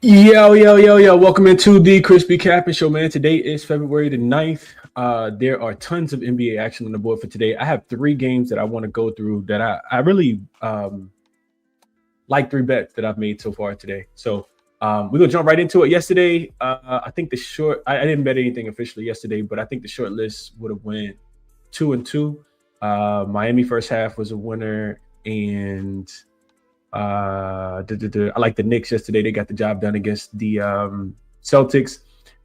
Yo. Welcome into the ChrisBeCappinn show, man. Today is February the 9th. There are tons of NBA action on the board for today. I have three games that I want to go through that I really like, three bets that I've made so far today. So we're going to jump right into it. Yesterday, I think I didn't bet anything officially yesterday, but I think the short list would have went 2-2. Miami first half was a winner, and I like the Knicks yesterday. They got the job done against the Celtics.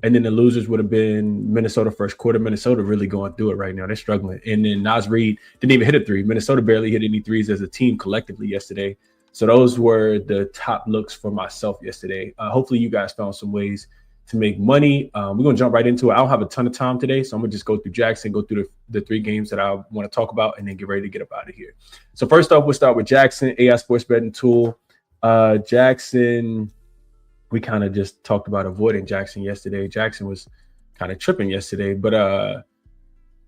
And then the losers would have been Minnesota first quarter. Minnesota really going through it right now. They're struggling. And then Naz Reid didn't even hit a three. Minnesota barely hit any threes as a team collectively yesterday. So those were the top looks for myself yesterday. Hopefully you guys found some ways to make money. We're going to jump right into it. I don't have a ton of time today, so I'm going to just go through Jackson, go through the three games that I want to talk about, and then get ready to get up out of here. So first off, we'll start with Jackson, AI Sports Betting Tool. Jackson, we kind of just talked about avoiding Jackson yesterday. Jackson was kind of tripping yesterday, but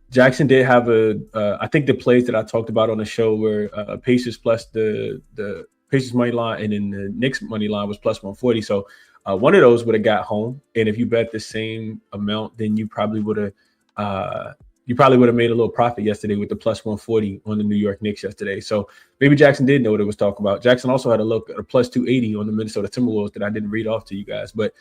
Jackson did have I think the plays that I talked about on the show were Pacers plus the Pacers money line, and then the Knicks money line was plus 140. So one of those would have got home, and if you bet the same amount, then you probably would have made a little profit yesterday with the plus 140 on the New York Knicks yesterday. So maybe Jackson did know what it was talking about. Jackson also had a look at a plus 280 on the Minnesota Timberwolves that I didn't read off to you guys. But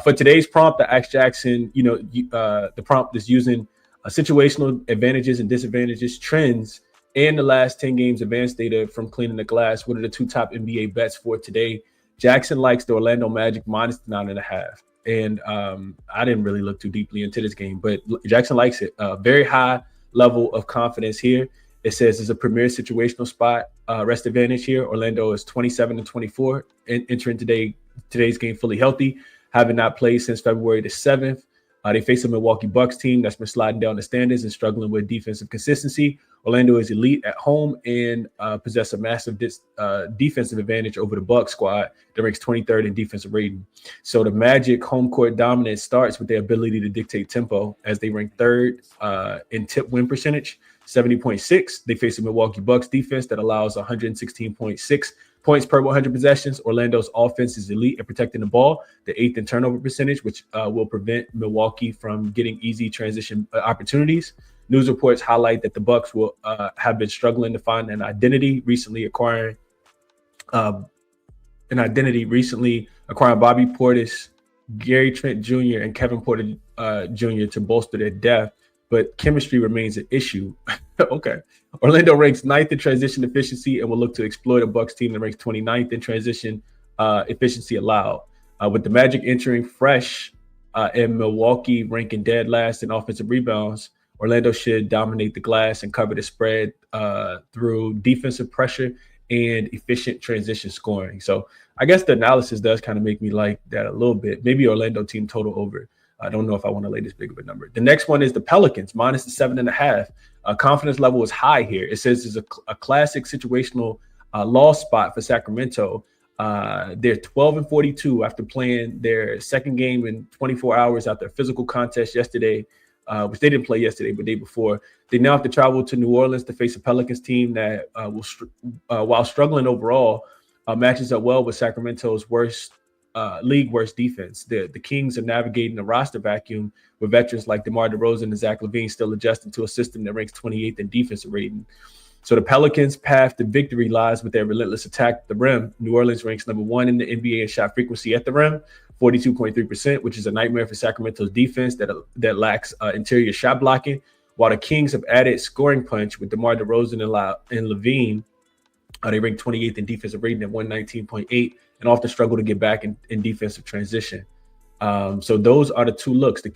for today's prompt, I asked Jackson, the prompt is using situational advantages and disadvantages, trends, and the last 10 games advanced data from Cleaning the Glass. What are the two top NBA bets for today? Jackson likes the Orlando Magic minus 9.5. And I didn't really look too deeply into this game, but Jackson likes it. Very high level of confidence here. It says it's a premier situational spot. Rest advantage here. Orlando is 27-24 entering today's game fully healthy, having not played since February the 7th. They face a Milwaukee Bucks team that's been sliding down the standards and struggling with defensive consistency. Orlando is elite at home and possess a massive defensive advantage over the Bucks squad that ranks 23rd in defensive rating. So the Magic home court dominance starts with their ability to dictate tempo, as they rank third in tip win percentage, 70.6. They face a Milwaukee Bucks defense that allows 116.6 points per 100 possessions. Orlando's offense is elite at protecting the ball, the 8th in turnover percentage, which will prevent Milwaukee from getting easy transition opportunities. News reports highlight that the Bucks will have been struggling to find an identity, recently acquiring Bobby Portis, Gary Trent Jr., and Kevin Porter Jr. to bolster their depth, but chemistry remains an issue. Okay. Orlando ranks 9th in transition efficiency and will look to exploit a Bucks team that ranks 29th in transition efficiency allowed. With the Magic entering fresh and Milwaukee ranking dead last in offensive rebounds, Orlando should dominate the glass and cover the spread through defensive pressure and efficient transition scoring. So I guess the analysis does kind of make me like that a little bit. Maybe Orlando team total over. I don't know if I want to lay this big of a number. The next one is the Pelicans, minus the 7.5. Confidence level is high here. It says it's a classic situational loss spot for Sacramento. They're 12-42 after playing their second game in 24 hours after a physical contest yesterday, which they didn't play yesterday, but the day before. They now have to travel to New Orleans to face a Pelicans team that, while struggling overall, matches up well with Sacramento's league worst defense. The Kings are navigating a roster vacuum with veterans like DeMar DeRozan and Zach LaVine still adjusting to a system that ranks 28th in defensive rating. So the Pelicans' path to victory lies with their relentless attack at the rim. New Orleans ranks number 1 in the NBA in shot frequency at the rim, 42.3%, which is a nightmare for Sacramento's defense that lacks interior shot blocking, while the Kings have added scoring punch with DeMar DeRozan and LaVine. They rank 28th in defensive rating at 119.8 and often struggle to get back in defensive transition. So those are the two looks. The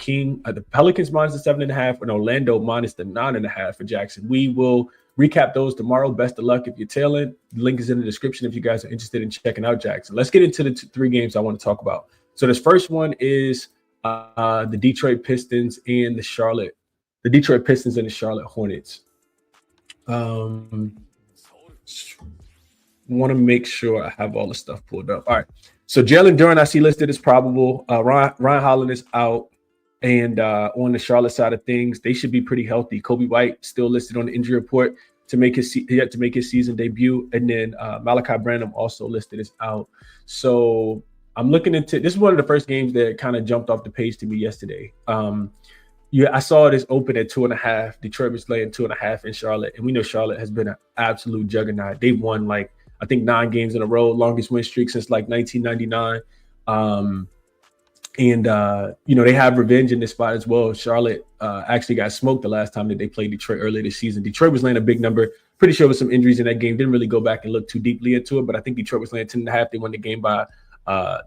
Pelicans minus the 7.5 and Orlando minus the 9.5 for Jackson. We will recap those tomorrow. Best of luck if you're tailing. The link is in the description if you guys are interested in checking out Jackson. Let's get into the three games I want to talk about. So this first one is the Detroit Pistons and the Charlotte Hornets. Want to make sure I have all the stuff pulled up. All right. So Jalen Duren, I see listed as probable. Ryan Holland is out. And on the Charlotte side of things, they should be pretty healthy. Kobe White still listed on the injury report to make his season debut. And then Malachi Branham also listed as out. So I'm looking into this is one of the first games that kind of jumped off the page to me yesterday. Yeah, I saw this open at 2.5. Detroit was laying 2.5 in Charlotte, and we know Charlotte has been an absolute juggernaut. They've won like I think 9 games in a row, longest win streak since like 1999. They have revenge in this spot as well. Charlotte actually got smoked the last time that they played Detroit earlier this season. Detroit was laying a big number. Pretty sure with some injuries in that game. Didn't really go back and look too deeply into it, but I think Detroit was laying 10.5. They won the game by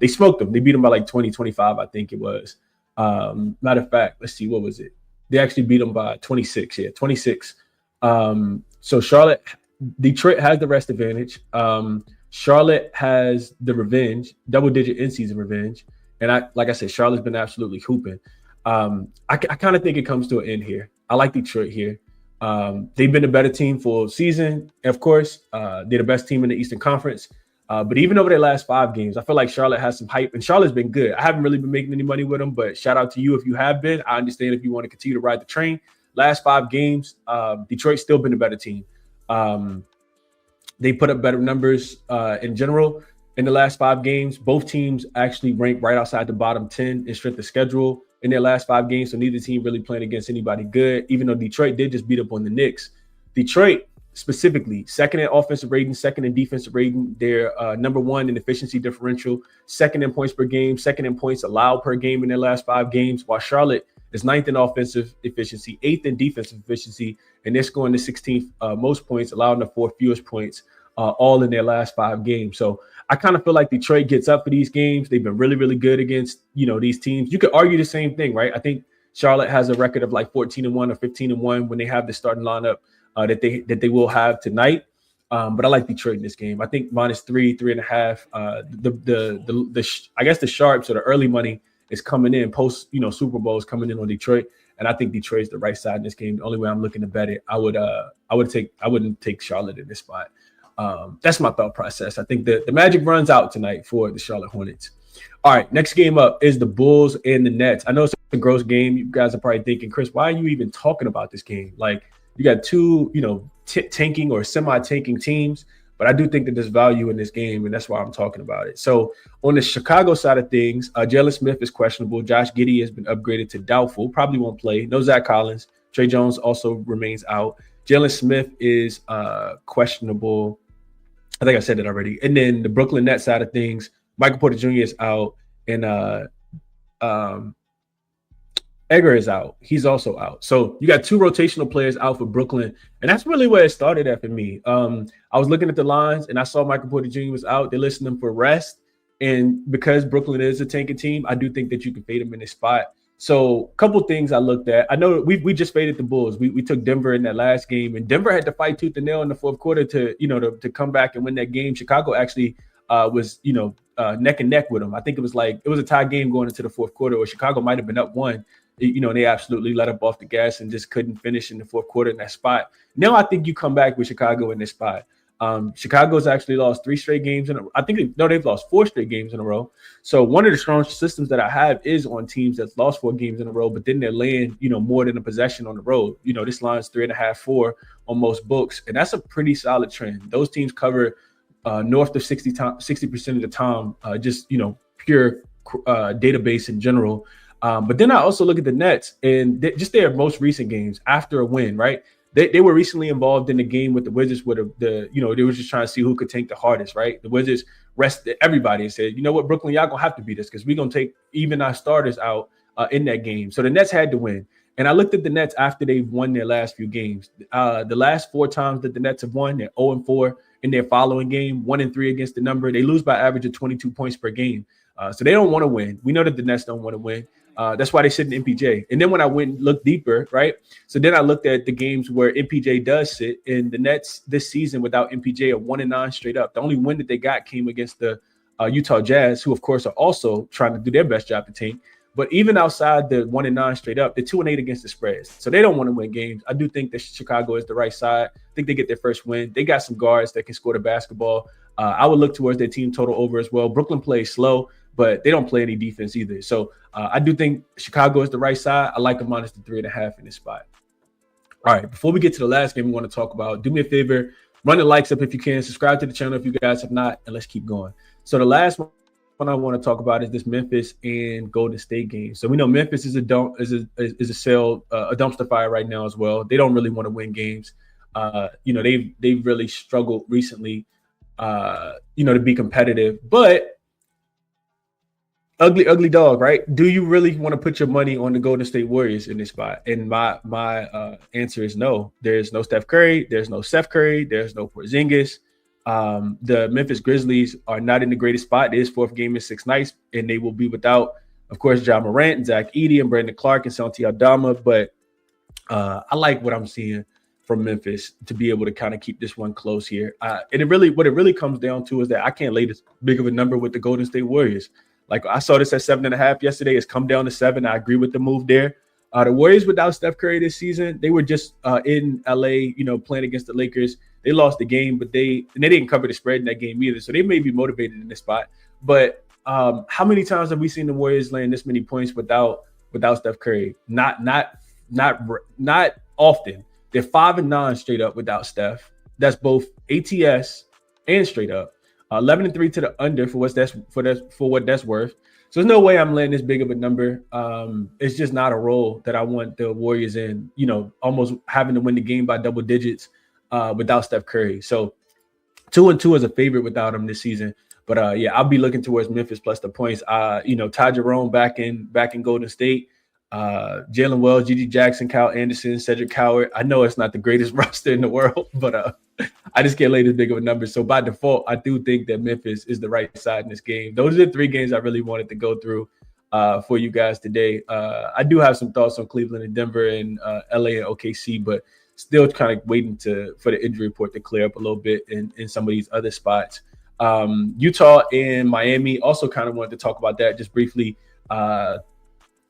they smoked them. They beat them by like 20, 25, I think it was. Matter of fact, let's see, what was it? They actually beat them by 26. Yeah, 26. So Detroit has the rest advantage. Charlotte has the revenge, double-digit in-season revenge. And like I said, Charlotte's been absolutely hooping. I kind of think it comes to an end here. I like Detroit here. They've been a better team for season. Of course, they're the best team in the Eastern Conference. But even over their last 5 games, I feel like Charlotte has some hype, and Charlotte's been good. I haven't really been making any money with them, but shout out to you if you have been. I understand if you want to continue to ride the train. Last 5 games, Detroit's still been a better team. They put up better numbers in general in the last 5 games. Both teams actually rank right outside the bottom 10 in strength of schedule in their last 5 games, so neither team really playing against anybody good, even though Detroit did just beat up on the Knicks. Detroit, specifically, second in offensive rating, second in defensive rating. They're number 1 in efficiency differential, second in points per game, second in points allowed per game in their last 5 games, while Charlotte is 9th in offensive efficiency, 8th in defensive efficiency, and they're scoring the 16th most points, allowing the 4th fewest points, all in their last 5 games. So I kind of feel like Detroit gets up for these games. They've been really, really good against, these teams. You could argue the same thing, right? I think Charlotte has a record of like 14-1 or 15-1 when they have the starting lineup that they will have tonight. But I like Detroit in this game. I think -3, 3.5. I guess the sharps or the early money is coming in post, Super Bowl is coming in on Detroit, and I think Detroit's the right side in this game. The only way I'm looking to bet it, I wouldn't take Charlotte in this spot. That's my thought process. I think the magic runs out tonight for the Charlotte Hornets. All right, next game up is the Bulls and the Nets. I know it's a gross game. You guys are probably thinking, Chris, why are you even talking about this game? Like, you got 2, tanking or semi-tanking teams, but I do think that there's value in this game, and that's why I'm talking about it. So on the Chicago side of things, Jalen Smith is questionable. Josh Giddey has been upgraded to doubtful, probably won't play. No Zach Collins. Trey Jones also remains out. Jalen Smith is questionable. I think I said it already. And then the Brooklyn Nets side of things, Michael Porter Jr. is out, and Edgar is out. He's also out. So you got 2 rotational players out for Brooklyn, and that's really where it started at for me. I was looking at the lines, and I saw Michael Porter Jr. was out. They're listing him for rest, and because Brooklyn is a tanking team, I do think that you can fade him in this spot. So a couple things I looked at. I know we just faded the Bulls. We took Denver in that last game, and Denver had to fight tooth and nail in the 4th quarter to come back and win that game. Chicago actually was neck and neck with them. I think it was a tie game going into the 4th quarter, or Chicago might have been up 1. They absolutely let up off the gas and just couldn't finish in the 4th quarter in that spot. Now I think you come back with Chicago in this spot. Chicago's actually lost 3 straight games they've lost 4 straight games in a row. So one of the strong systems that I have is on teams that's lost 4 games in a row, but then they're laying, more than a possession on the road. This line's 3.5, 4 on most books, and that's a pretty solid trend. Those teams cover north of 60% of the time, just pure database in general. But then I also look at the Nets and just their most recent games after a win, right? They were recently involved in the game with the Wizards where they were just trying to see who could tank the hardest, right? The Wizards rested everybody and said, you know what, Brooklyn, y'all gonna have to beat us because we're gonna take even our starters out in that game. So the Nets had to win. And I looked at the Nets after they've won their last few games. The last 4 times that the Nets have won, they're 0-4 in their following game, 1-3 against the number. They lose by average of 22 points per game. So they don't want to win. We know that the Nets don't want to win. That's why they sit in MPJ. And then when I went and looked deeper, right? So then I looked at the games where MPJ does sit, and the Nets this season without MPJ are 1-9 straight up. The only win that they got came against the Utah Jazz, who of course are also trying to do their best job to tank. But even outside the 1-9 straight up, they're 2-8 against the spreads. So they don't want to win games. I do think that Chicago is the right side. I think they get their first win. They got some guards that can score the basketball. I would look towards their team total over as well. Brooklyn plays slow, but they don't play any defense either. So I do think Chicago is the right side. I like a minus the 3.5 in this spot. All right, before we get to the last game we want to talk about, do me a favor, run the likes up if you can. Subscribe to the channel if you guys have not, and let's keep going. So the last one one I want to talk about is this Memphis and Golden State game. So we know Memphis is a dumpster fire right now as well. They don't really want to win games. They've really struggled recently, to be competitive. But ugly dog, right? Do you really want to put your money on the Golden State Warriors in this spot? And my answer is no. There's no Steph Curry. There's no Seth Curry. There's no Porzingis. The Memphis Grizzlies are not in the greatest spot. It is fourth game in 6 nights, and they will be without, of course, Ja Morant, Zach Edey, and Brandon Clark and Santi Aldama. But I like what I'm seeing from Memphis to be able to kind of keep this one close here. What it really comes down to is that I can't lay this big of a number with the Golden State Warriors. Like I saw this at 7.5 yesterday. It's come down to 7. I agree with the move there. The Warriors without Steph Curry this season, they were just in LA, playing against the Lakers. They lost the game, but they didn't cover the spread in that game either. So they may be motivated in this spot. But how many times have we seen the Warriors laying this many points without Steph Curry? Not often. They're 5-9 straight up without Steph. That's both ATS and straight up. 11-3 to the under for what that's worth. So there's no way I'm laying this big of a number. It's just not a role that I want the Warriors in, almost having to win the game by double digits without Steph Curry. So 2-2 is a favorite without him this season. But I'll be looking towards Memphis plus the points. Ty Jerome back in Golden State. Jalen Wells, Gigi Jackson, Kyle Anderson, Cedric Coward. I know it's not the greatest roster in the world, but I just can't lay this big of a number. So by default, I do think that Memphis is the right side in this game. Those are the 3 games I really wanted to go through for you guys today. I do have some thoughts on Cleveland and Denver and LA and OKC, but still kind of waiting for the injury report to clear up a little bit in some of these other spots. Utah and Miami, also kind of wanted to talk about that just briefly.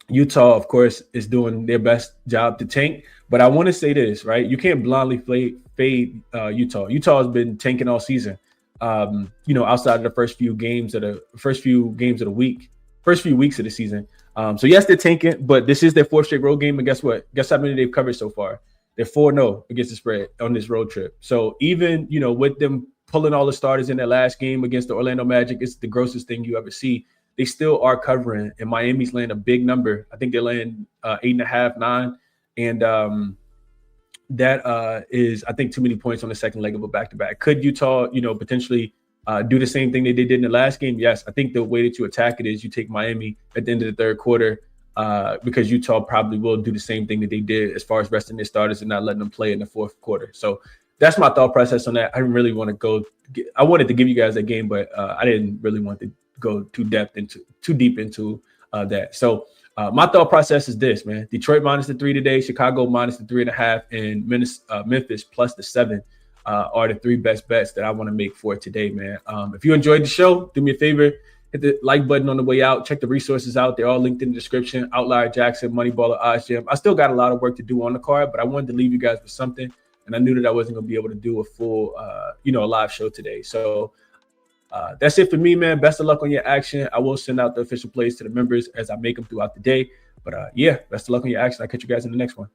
Utah, of course, is doing their best job to tank. But I want to say this, right? You can't blindly fade Utah. Utah has been tanking all season, outside of the first few weeks of the season. So, yes, they're tanking, but this is their 4th straight road game. And guess what? Guess how many they've covered so far? They're 4-0 against the spread on this road trip. So even, with them pulling all the starters in their last game against the Orlando Magic, it's the grossest thing you ever see. They still are covering, and Miami's laying a big number. I think they're laying 8.5, 9, and that is, I think, too many points on the second leg of a back-to-back. Could Utah, potentially do the same thing they did in the last game? Yes. I think the way that you attack it is you take Miami at the end of the third quarter because Utah probably will do the same thing that they did as far as resting their starters and not letting them play in the fourth quarter. So that's my thought process on that. I didn't really want to go. I wanted to give you guys that game, but I didn't really want to go too deep into that. So my thought process is this, man. Detroit minus the 3 today, Chicago minus the 3.5, and Memphis plus the 7 are the 3 best bets that I want to make for today, man. If you enjoyed the show, do me a favor, hit the like button on the way out. Check the resources out. They're all linked in the description. Outlier Jackson, Moneyballer, OddsJam. I still got a lot of work to do on the card, but I wanted to leave you guys with something, and I knew that I wasn't going to be able to do a full, a live show today. So that's it for me, man. Best of luck on your action. I will send out the official plays to the members as I make them throughout the day. But best of luck on your action. I'll catch you guys in the next one.